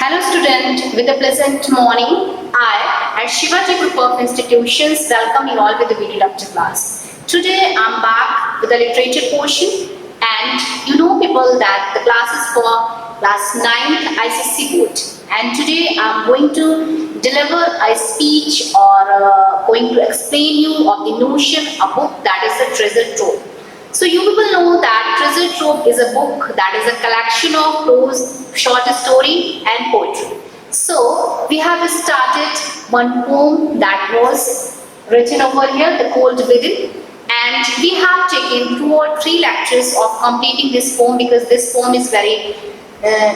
Hello student, with a pleasant morning, I at Shivaji Group of Institutions welcome you all with the video lecture class. Today I am back with the literature portion, and you know people that the class is for class 9th Icse board, and today I am going to deliver a speech or going to explain you of the notion a book that is a treasure trove. So you people know that Treasure Trove is a book that is a collection of prose, short story and poetry. So we have started one poem that was written over here, The Cold Within, and we have taken 2 or 3 lectures of completing this poem because this poem is very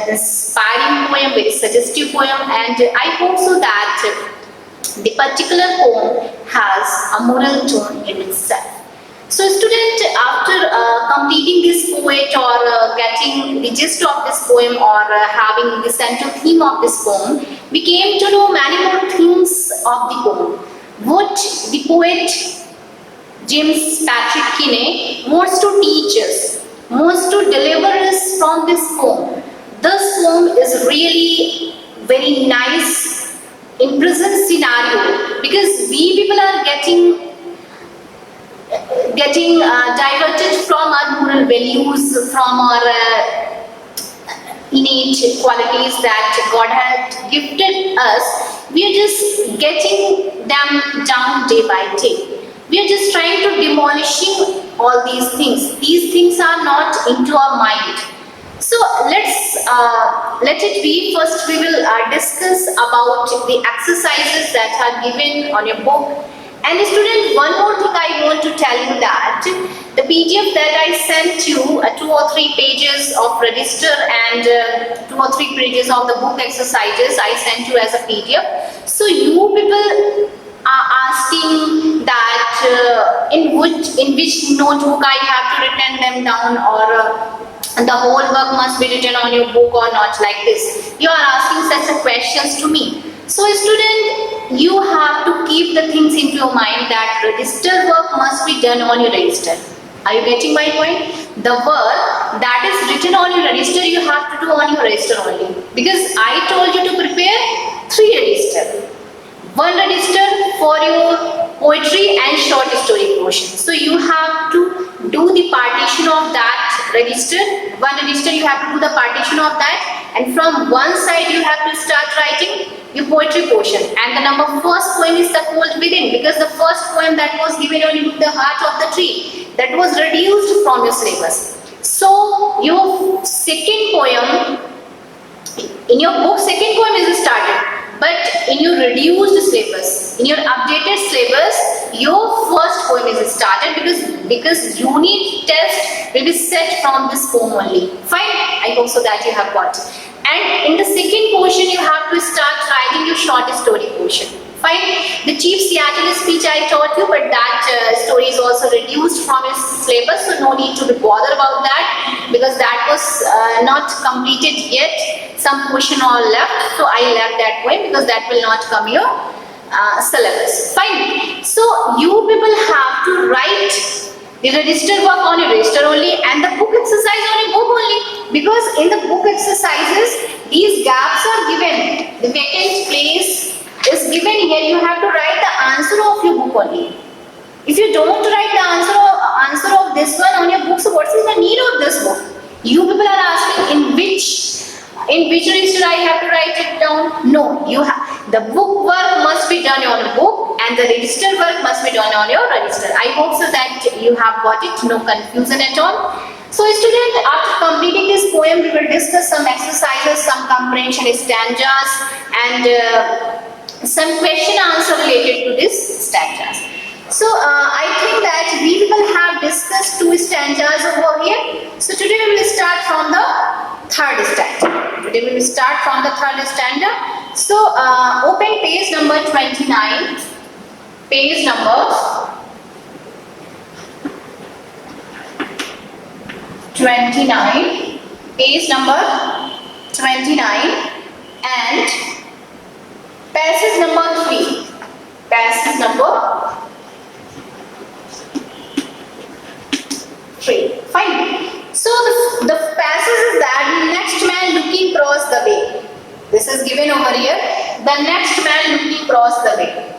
inspiring poem, very suggestive poem, and I hope so that the particular poem has a moral tone in itself. So student, after completing this poet or getting the gist of this poem or having the central theme of this poem, we came to know many more things of the poem. What the poet James Patrick Kinney wants to teach us, wants to deliver us from this poem. This poem is really very nice in present scenario because we people are getting diverted from our moral values, from our innate qualities that God had gifted us. We are just getting them down day by day. We are just trying to demolishing all these things. These things are not into our mind. So let's let it be. First we will discuss about the exercises that are given on your book. And student, one more thing I want to tell you that the PDF that I sent you, 2 or 3 pages of register and 2 or 3 pages of the book exercises I sent you as a PDF. So you people are asking that in which notebook I have to write them down, or the whole work must be written on your book or not, like this. You are asking such questions to me. So student, you have to keep the things into your mind that register work must be done on your register. Are you getting my point? The work that is written on your register, you have to do on your register only. Because I told you to prepare 3 register. 1 register for your poetry and short story portion. So you have to do the partition of that register. 1 register you have to do the partition of that, and from one side you have to start writing your poetry portion. And the first poem is The Cold Within, because the first poem that was given on the heart of the tree, that was reduced from your syllabus. So your second poem, in your book second poem is started, but in your reduced syllabus, in your updated syllabus, your first poem is started because unit test will be set from this poem only. Fine, I hope so that you have got. And in the second portion, you have to start writing your short story portion. Fine. The Chief Seattle speech I taught you, but that story is also reduced from its syllabus, so no need to be bothered about that because that was not completed yet. Some portion all left, so I left that way because that will not come your syllabus. Fine. So you people have to write the register work on your register only and the book exercise on your book only, because in the book exercises these gaps are given. The vacant place is given here. You have to write the answer of your book only. If you don't write the answer of this one on your book, so what is the need of this book? You people are asking in which register I have to write it down. No, the book work must be done on your book and the register work must be done on your register. I hope so that you have got it, no confusion at all. So student, after completing this poem, we will discuss some exercises, some comprehension stanzas and some question answer related to this stanzas. So I think that we will have discussed 2 stanzas over here. So today we will start from the 3rd stanza. Today we will start from the 3rd stanza. So open page number 29. Page number 29. Page number 29 and passage number 3. Passage number 3. Fine. So the passage is that next man looking across the way. The This is given over here. The next man looking across the way.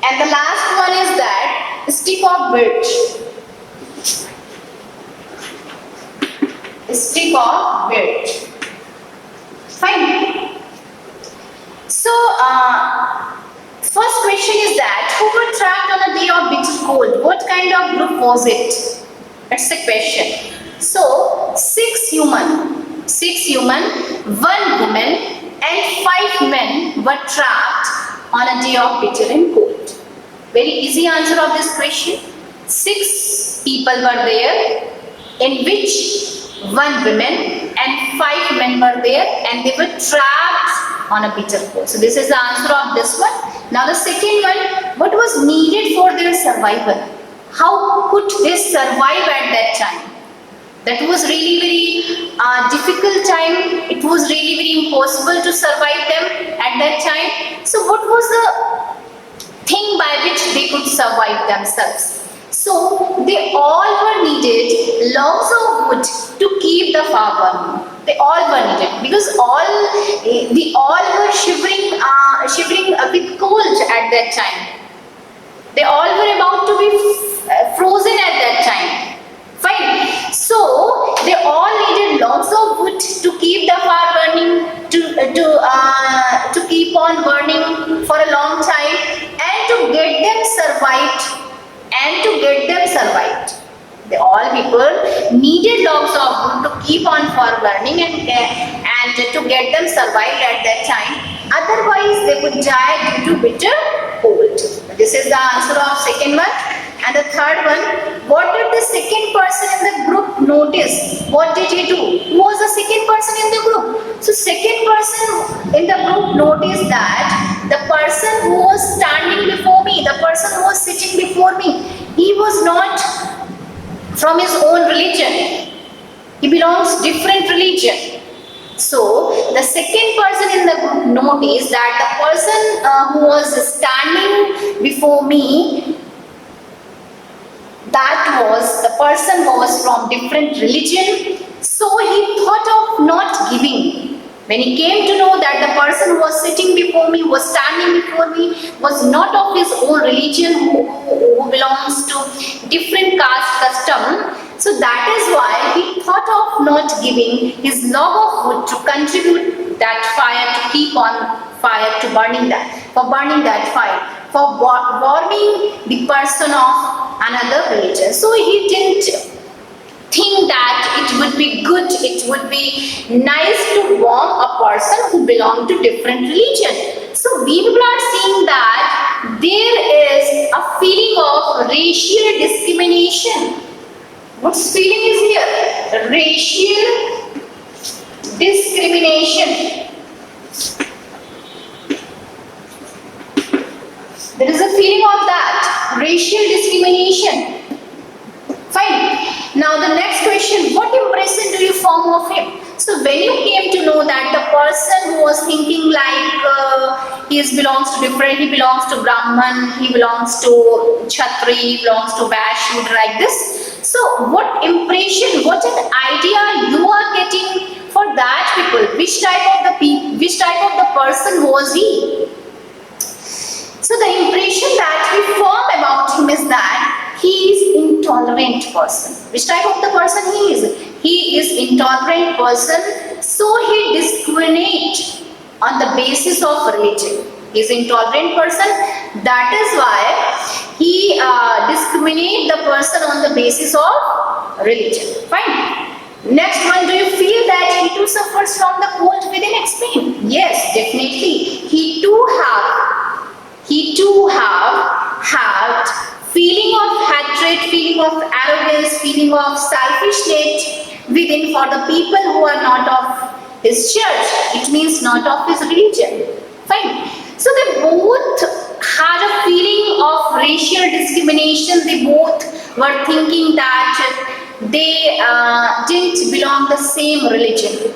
And the last one is that stick of birch. Stick of birch. Fine. So, first question is that who were trapped on a day of bitter cold? What kind of group was it? That's the question. So, 6 human, 1 woman, and 5 men were trapped on a day of bitter and cold. Very easy answer of this question. 6 people were there, in which 1 woman and 5 men were there, and they were trapped on a bitter cold. So this is the answer of this one. Now the second one, what was needed for their survival? How could they survive at that time? That was really very difficult time. It was really very impossible to survive them at that time. So what was the thing by which they could survive themselves? So they all were needed logs of wood to keep the fire burning. They all were needed because they all were shivering with cold at that time. They all were about to be frozen at that time. Fine. So they all needed logs of wood to keep the fire burning, to keep on burning for a long time, and to get them survived. The all people needed logs of wood to keep on fire burning and to get them survived at that time. Otherwise, they would die due to bitter cold. This is the answer of second one. And the third one, what did the second person in the group notice? What did he do? Who was the second person in the group? So second person in the group noticed that the person who was standing before me, the person who was sitting before me, he was not from his own religion. He belongs to different religion. So the second person in the group noticed that the person who was standing before me, that was the person who was from different religion. So he thought of not giving. When he came to know that the person who was sitting before me, was standing before me, was not of his own religion, who belongs to different caste custom, so that is why he thought of not giving his log of wood to contribute that fire, to keep on fire, to burning that fire, for warming the person of another religion. So he didn't think that it would be good, it would be nice to warm a person who belongs to different religion. So we people are seeing that there is a feeling of racial discrimination. What feeling is here? Racial discrimination. There is a feeling of that, racial discrimination. Fine. Now the next question, what impression do you form of him? So when you came to know that the person who was thinking like he belongs to Brahman, he belongs to Kshatri, he belongs to Vaishya, like this. So what impression, what an idea you are getting for that people? Which type of the person was he? So the impression that we form about him is that he is intolerant person. Which type of the person he is? He is intolerant person. So he discriminates on the basis of religion. He is intolerant person. That is why he discriminates the person on the basis of religion. Fine. Next one, do you feel that he too suffers from the cold within extreme? Yes, definitely. He too have had feeling of hatred, feeling of arrogance, feeling of selfishness within for the people who are not of his church. It means not of his religion. Fine. So they both had a feeling of racial discrimination. They both were thinking that they didn't belong the same religion.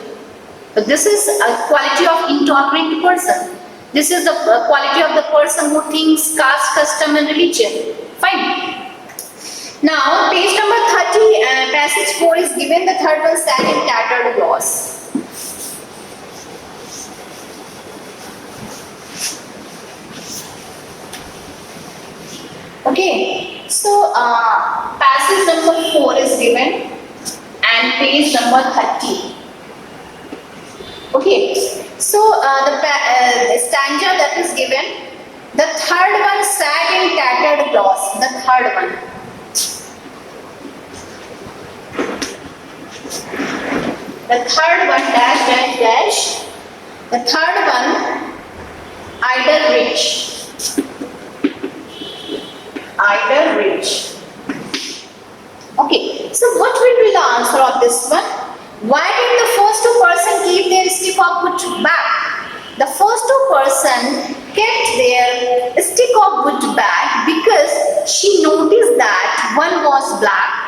So this is a quality of intolerant person. This is the quality of the person who thinks caste, custom and religion. Fine. Now, page number 30, passage 4 is given, the third one sat in tattered clothes. Okay, so passage number 4 is given and page number 30. Okay, so the stanza that is given, the third one sat in tattered clothes, the third one. The third one, dash, dash, dash. The third one, idle rich. Idle rich. Okay, so what will be the answer of this one? Why did the first two person keep their stick of wood back? The first two person kept their stick of wood back because she noticed that one was black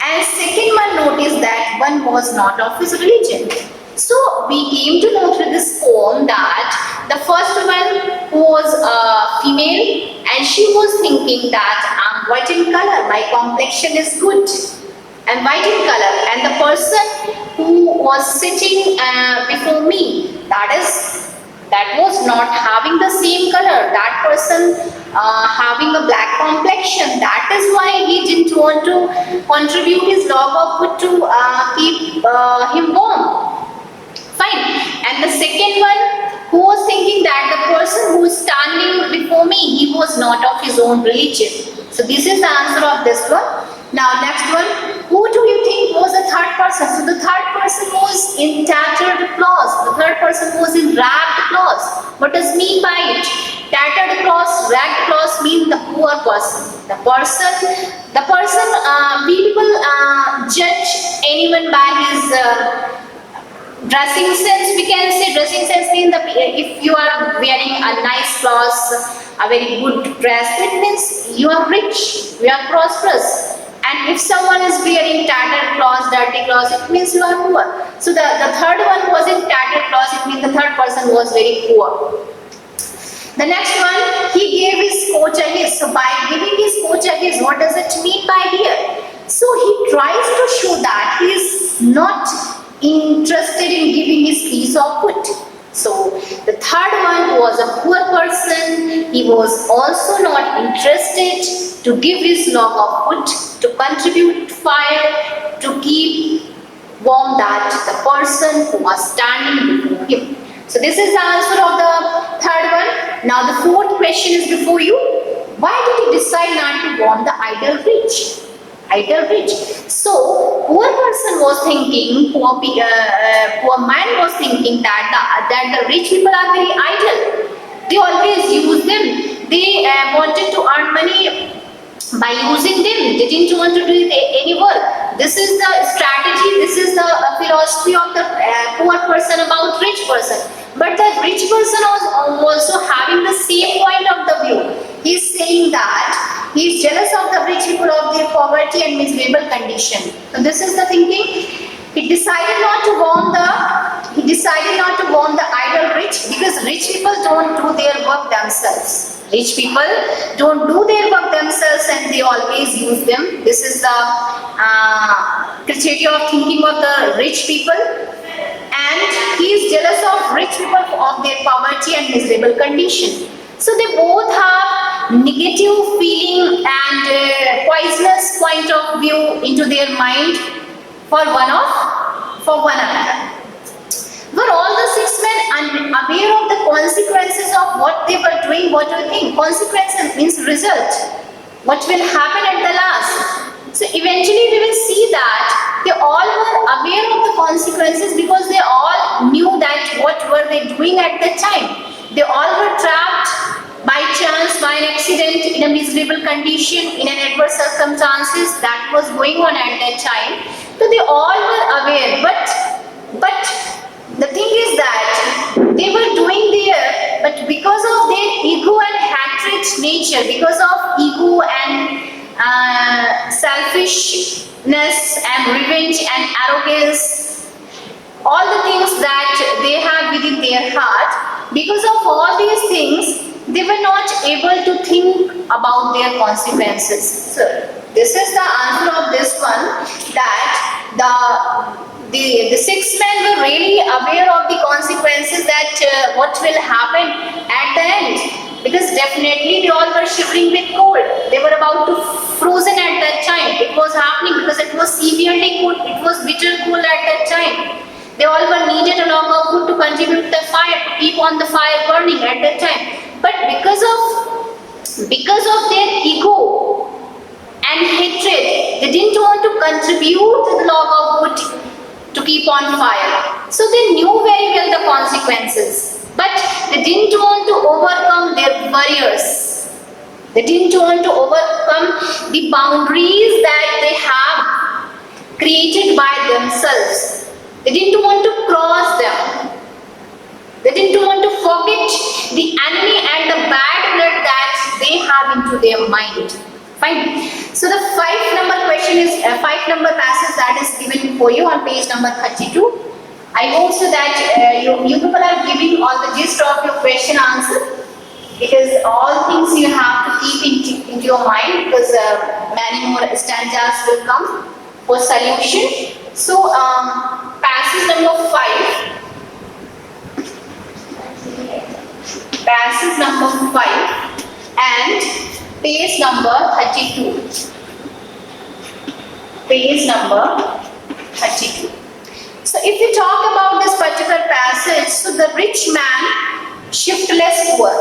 and second one noticed that one was not of his religion. So we came to know through this poem that the first one was female and she was thinking that I'm white in color, my complexion is good. I'm white in color, and the person who was sitting before me, that was not having the same color. That person having a black complexion. That is why he didn't want to contribute his log of wood to keep him warm. Fine. And the second one who was thinking that the person who is standing before me, he was not of his own religion. So this is the answer of this one. Now next one, who do you think was the third person? So the third person was in tattered clothes. The third person was in ragged clothes. What does mean by it? Tattered clothes, ragged clothes mean the poor person. We people judge anyone by his dressing sense. We can say dressing sense means if you are wearing a nice clothes, a very good dress, it means you are rich, you are prosperous. And if someone is wearing tattered clothes, dirty clothes, it means you are poor. So the third one was in tattered clothes, it means the third person was very poor. The next one, he gave his coach a hiss. So by giving his coach a hiss, what does it mean by here? So he tries to show that he is not interested in giving his piece of wood. So the third one was a poor person. He was also not interested to give his log of wood, to contribute fire, to keep warm that the person who was standing before him. So this is the answer of the third one. Now the fourth question is before you. Why did he decide not to warm the idle rich? Idle rich. So poor person was thinking, poor man was thinking that the rich people are very idle. They always use them. They wanted to earn money by using them. They didn't want to do any work. This is the strategy, this is the philosophy of the poor person about rich person. But the rich person was also having the same point of the view. He is saying that he is jealous of the rich people of their poverty and miserable condition. So this is the thinking. He decided not to warn the idle rich, because rich people don't do their work themselves. Rich people don't do their work themselves and they always use them. This is the criteria of thinking of the rich people. And he is jealous of rich people of their poverty and miserable condition. So they both have negative feeling and poisonous point of view into their mind for one another. Were all the six men unaware of the consequences of what they were doing? What do you think? Consequences means result. What will happen at the last? So eventually we will see that they all were aware of the consequences, because they all knew that what were they doing at that time. They all were trapped by chance, by an accident, in a miserable condition, in an adverse circumstances that was going on at that time. So they all were aware, but the thing is that they were doing there, but because of their ego and hatred nature, because of ego and selfishness and revenge and arrogance, all the things that they have within their heart, because of all these things, they were not able to think about their consequences. So this is the answer of this one, that the six men were really aware of the consequences that what will happen at the end, because definitely they all were shivering with cold. They were about to frozen at that time. It was happening because it was severely cold. It was bitter cold at that time. They all were needed a log of wood to contribute to the fire, to keep on the fire burning at that time. But because of their ego and hatred, they didn't want to contribute to the log of wood to keep on fire. So they knew very well the consequences, but they didn't want to overcome their barriers. They didn't want to overcome the boundaries that they have created by themselves. They didn't want to cross them. They didn't want to forget the enemy and the bad blood that they have into their mind. Fine. So the 5 number question is 5 number passage that is given for you on page number 32. I hope so that you people are giving all the gist of your question answer, because all things you have to keep into your mind, because many more stanzas will come for solution. So passage number 5. Passage number 5 and page number 32. Page number 32. So if we talk about this particular passage, so the rich man, shiftless poor.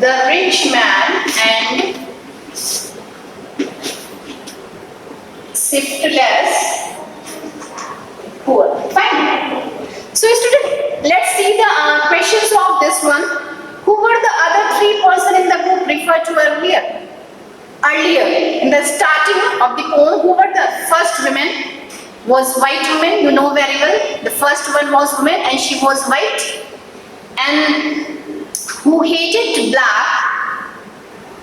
The rich man and shiftless poor. Fine. So student, let's see the questions of this one. Who were the other 3 persons in the group referred to earlier? In the starting of the poem, who were the first women? Was white woman, you know very well. The first one was woman and she was white. And who hated black?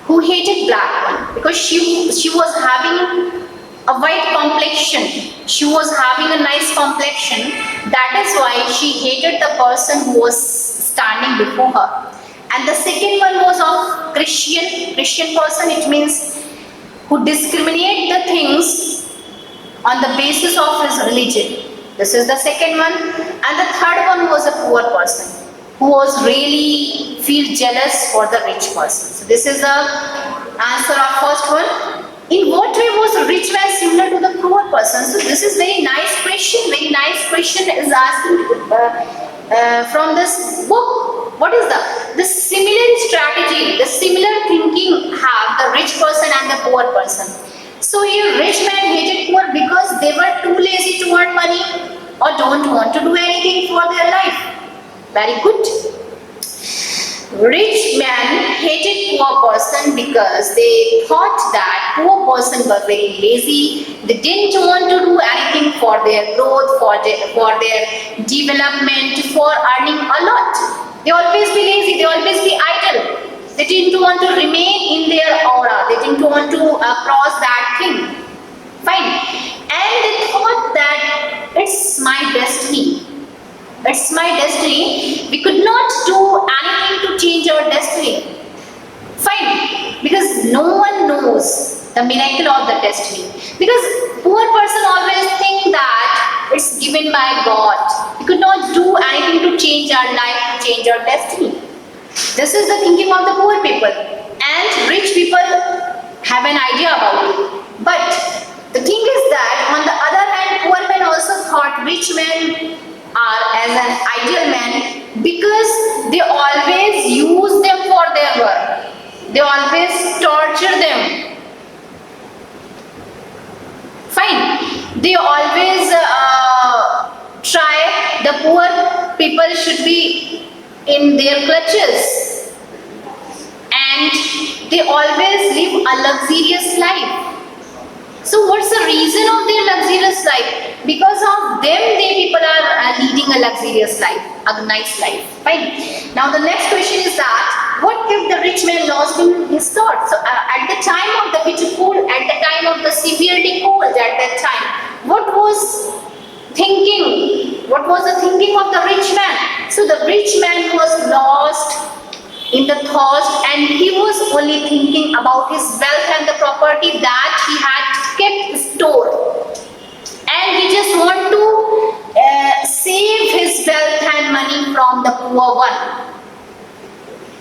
Who hated black one? Because she was having a white complexion. She was having a nice complexion. That is why she hated the person who was standing before her. And the second one was of Christian person. It means who discriminate the things on the basis of his religion. This is the second one. And the third one was a poor person who was really feel jealous for the rich person. So this is the answer of first one. In what way was a rich man similar to the poor person? So this is very nice question. Very nice question is asking from this book. What is the similar strategy, the similar thinking have the rich person and the poor person. So here rich man hated poor because they were too lazy to earn money or don't want to do anything for their life. Very good. Rich man hated poor person because they thought that poor person were very lazy. They didn't want to do anything for their growth, for their development, for earning a lot. They always be lazy, they always be idle. They didn't want to remain in their aura. They didn't want to cross that thing. Fine. And they thought that it's my destiny. It's my destiny. We could not do anything to change our destiny. Fine. Because no one knows the miracle of the destiny. Because poor person always think that it's given by God. We could not do anything to change our life, to change our destiny. This is the thinking of the poor people. And rich people have an idea about it. But the thing is that on the other hand, poor men also thought rich men are as an ideal man because they always use them for their work. They always torture them. Fine. They always try the poor people should be in their clutches. And they always live a luxurious life. So what's the reason of their luxurious life? Because of them, they people are leading a luxurious life, a nice life. Fine. Now the next question is that, what if the rich man lost in his thoughts? So at the time of the bitter cold, at the time of the severely cold, at that time, what was thinking? What was the thinking of the rich man? So the rich man was lost in the thoughts and he was only thinking about his wealth and the property that he had kept stored, and he just want to save his wealth and money from the poor one.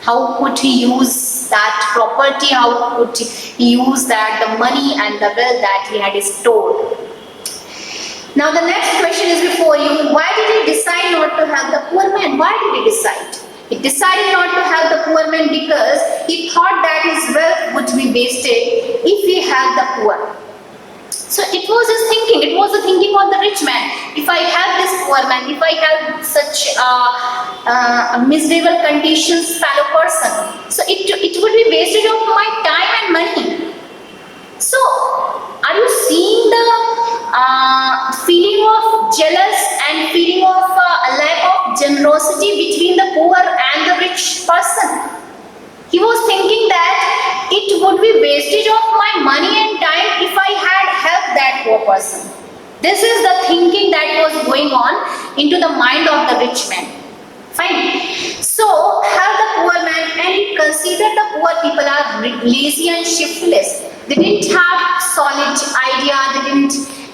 How could he use that property? How could he use that the money and the wealth that he had stored? Now the next question is before you. Why did he decide not to help the poor man? Why did he decide? He decided not to help the poor man because he thought that his wealth would be wasted if he helped the poor. So it was his thinking. It was the thinking of the rich man. If I help this poor man, if I help such miserable conditions fellow person, so it would be wasted of my time and money. So are you seeing the feeling of jealous and feeling of a lack of generosity between the poor and the rich person? He was thinking that it would be wastage of my money and time if I had helped that poor person. This is the thinking that was going on into the mind of the rich man. Fine. So help the poor man, and he considered the poor people are lazy and shiftless. They didn't have solid idea.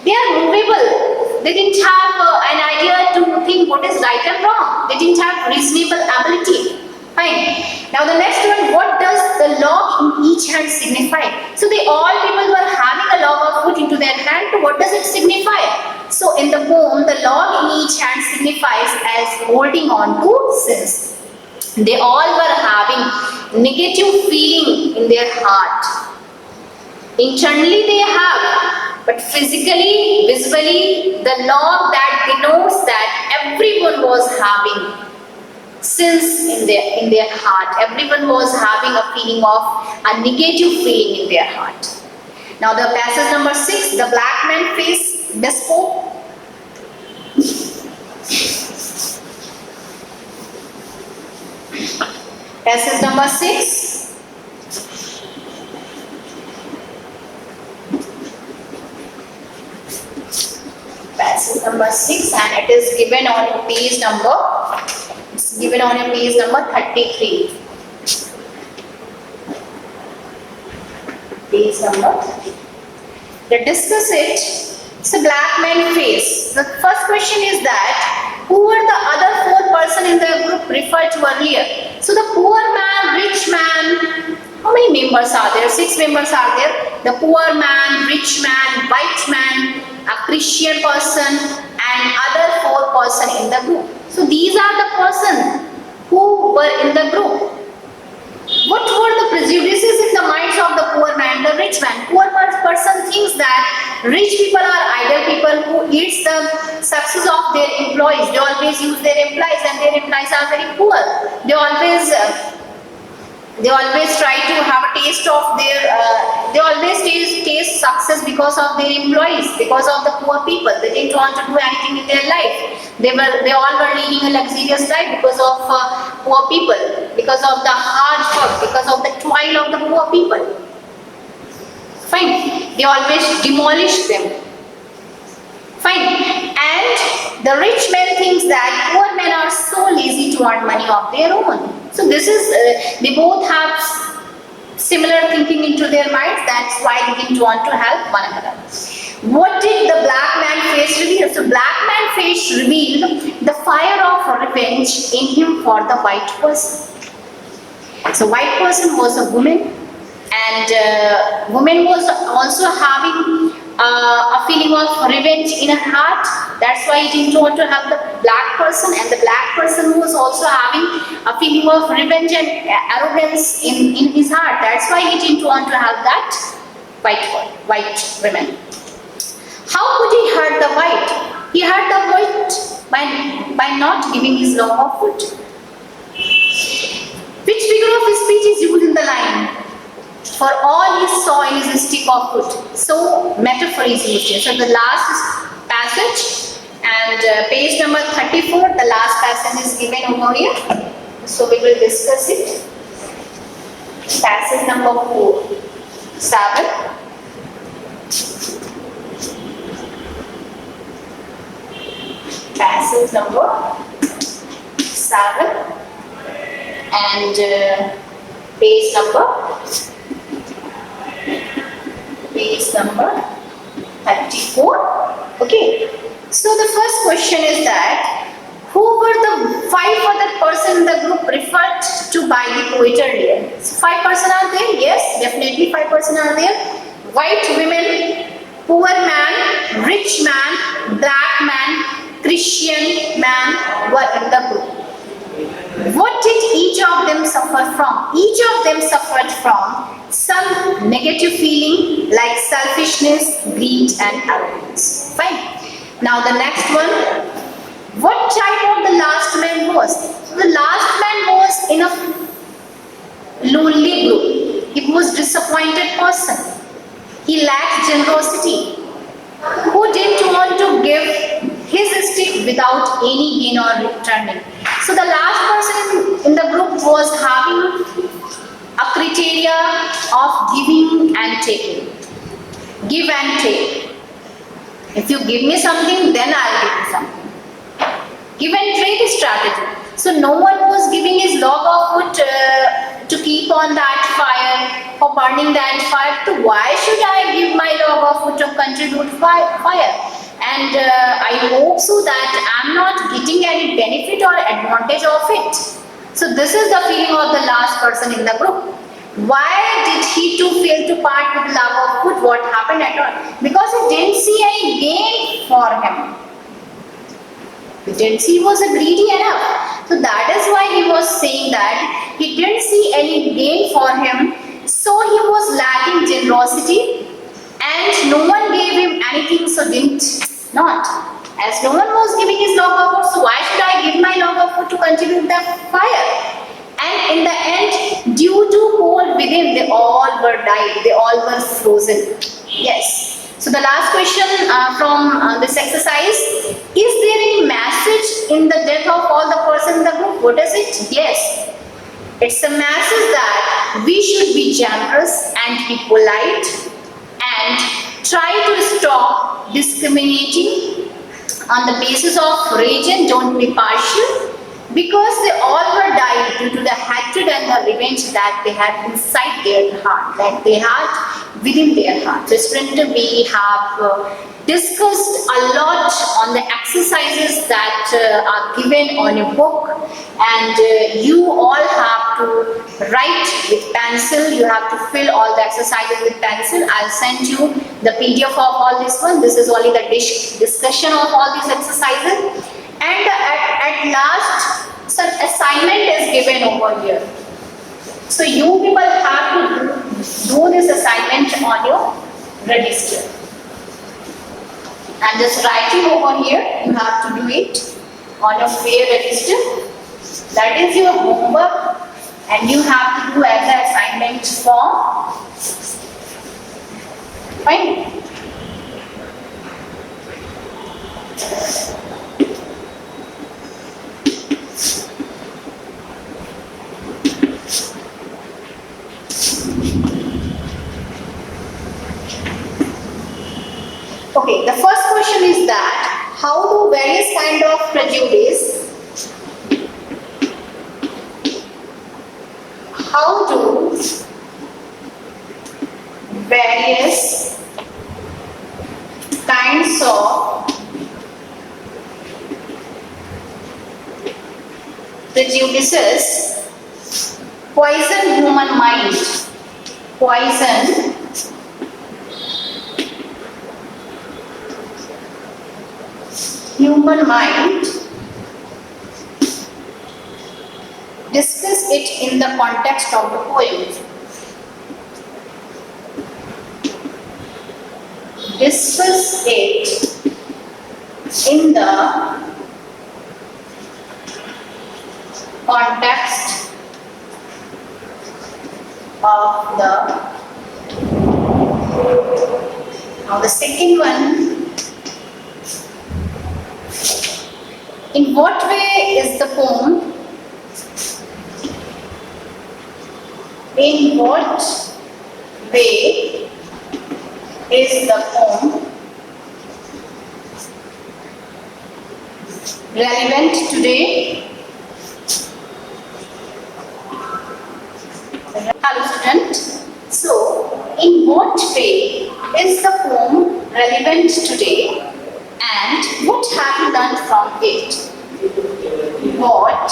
They are movable. They didn't have an idea to think what is right and wrong. They didn't have reasonable ability. Fine. Now the next one, what does the log in each hand signify? So all people were having a log of wood into their hand. What does it signify? So in the poem, the log in each hand signifies as holding on to sins. They all were having negative feeling in their heart. Internally they have, but physically, visibly, the log that denotes that everyone was having sins in their heart. Everyone was having a feeling of a negative feeling in their heart. Now the passage number 6, the black man faced despo. Passage number 6. Passage number 6, and it is given on page number. It's given on a page number 33. Page number 30. Let's discuss it. It's a black man face. The first question is that who were the other 4 persons in the group referred to earlier? So the poor man, rich man, how many members are there? 6 members are there. The poor man, rich man, white man, a Christian person, and other 4 persons in the group. So these are the persons who were in the group. What were the prejudices in the minds of the poor man, the rich man? Poor person thinks that rich people are idle people who eats the success of their employees. They always use their employees, and their employees are very poor. They always try to have a taste of their, they always taste success because of their employees, because of the poor people. They didn't want to do anything in their life. They all were leading a luxurious life because of poor people, because of the hard work, because of the toil of the poor people. Fine. They always demolish them. Fine. And the rich man thinks that poor men are so lazy to earn money of their own. So this is, they both have similar thinking into their minds. That's why they didn't want to help one another. What did the black man face reveal? So black man face revealed the fire of revenge in him for the white person. So white person was a woman, and woman was also having a feeling of revenge in her heart. That's why he didn't want to help the black person, and the black person was also having a feeling of revenge and arrogance in his heart. That's why he didn't want to help that white woman. How could he hurt the white? He hurt the white by not giving his log of wood. Which figure of speech is used in the line? For all he saw is a stick of wood. So metaphor is used here. So the last passage, and page number 34, the last passage is given over here. So we will discuss it. Passage number 7. Passage number 7, and page number number 34. Okay. So the first question is that who were the 5 other persons in the group referred to by the poet earlier? So 5 persons are there? Yes, definitely 5 persons are there. White women, poor man, rich man, black man, Christian man were in the group. What did each of them suffer from? Each of them suffered from some negative feeling like selfishness, greed and arrogance. Fine. Now the next one. What type of the last man was? So the last man was in a lonely group. He was disappointed person. He lacked generosity. Who didn't want to give his estate without any gain or returning? So the last person in the group was having a criteria of giving and taking. Give and take. If you give me something, then I'll give you something. Give and take strategy. So no one was giving his log of wood to keep on that fire or burning that fire. So why should I give my log of wood to contribute fire? And I hope so that I'm not getting any benefit or advantage of it. So this is the feeling of the last person in the group. Why did he too fail to part with the log of wood? What happened at all? Because he didn't see any gain for him. He didn't see he was greedy enough. So that is why he was saying that he didn't see any gain for him. So he was lacking generosity and no one gave him anything, so didn't not. As no one was giving his log of wood, so why should I give my log of wood to contribute the fire? And in the end, due to cold within, they all were died. They all were frozen. Yes. So the last question from this exercise, is there any message in the death of all the persons in the group? What is it? Yes. It's a message that we should be generous and be polite and try to stop discriminating on the basis of religion. Don't be partial, because they all were died due to the hatred and the revenge that they had inside their heart, that they had within their heart. So students, we have discussed a lot on the exercises that are given on your book, and you all have to write with pencil. You have to fill all the exercises with pencil. I'll send you the PDF of all this one. This is only the discussion of all these exercises. And at last, some assignment is given over here. So you people have to do this assignment on your register. I'm just writing over here. You have to do it on your fair register. That is your homework, and you have to do as an assignment form. Fine. Okay, the first question is that how do various kind of prejudice, how do various kinds of prejudices poison human mind, poison human mind? Discuss it in the context of the poem. Discuss it in the context of the. Now the second one. In what way is the poem? In what way is the poem relevant today? Hello student. So, in what way is the poem relevant today and what have you learned from it? What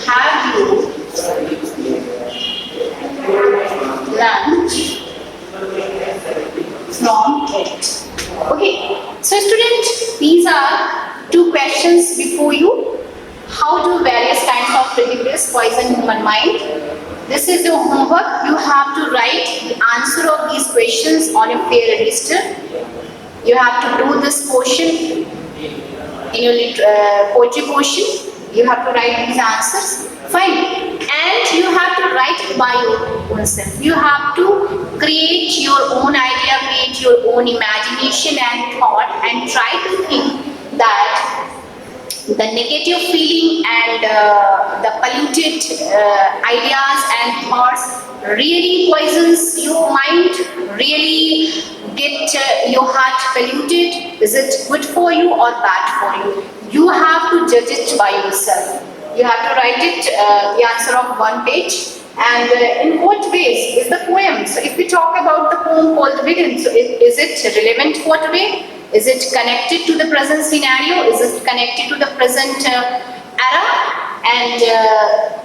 have you learned from it? Okay, so students, these are two questions before you. How do various kinds of prejudice poison human mind? This is your homework. You have to write the answer of these questions on your fair register. You have to do this portion in your poetry portion. You have to write these answers. Fine. And you have to write it by your own self. You have to create your own idea, create your own imagination and thought, and try to think that the negative feeling and the polluted ideas and thoughts really poisons your mind, really get your heart polluted. Is it good for you or bad for you? You have to judge it by yourself. You have to write it, the answer of one page. And in what ways is the poem? So if we talk about the poem called Begin, so is it relevant for today? Is it connected to the present scenario? Is it connected to the present era? And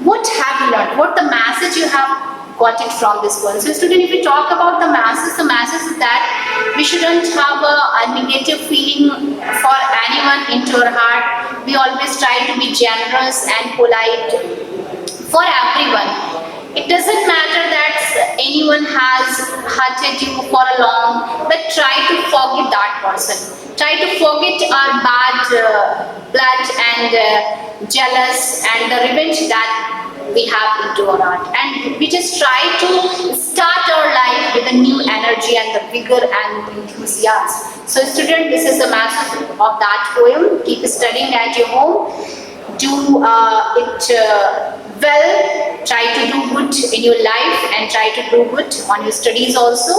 what have you learned? What the message you have got it from this poem? So student, if we talk about the message is that we shouldn't have a negative feeling for anyone into our heart. We always try to be generous and polite for everyone. It doesn't matter that anyone has hurted you for a long, but try to forget that person. Try to forget our bad blood and jealous and the revenge that we have into our heart. And we just try to start our life with a new energy and the vigor and enthusiasm. So student, this is the message of that poem. Keep studying at your home. Do it well, try to do good in your life and try to do good on your studies also.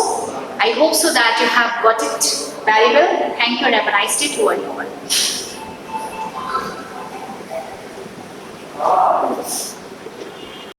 I hope so that you have got it very well. Thank you and have a nice day to all.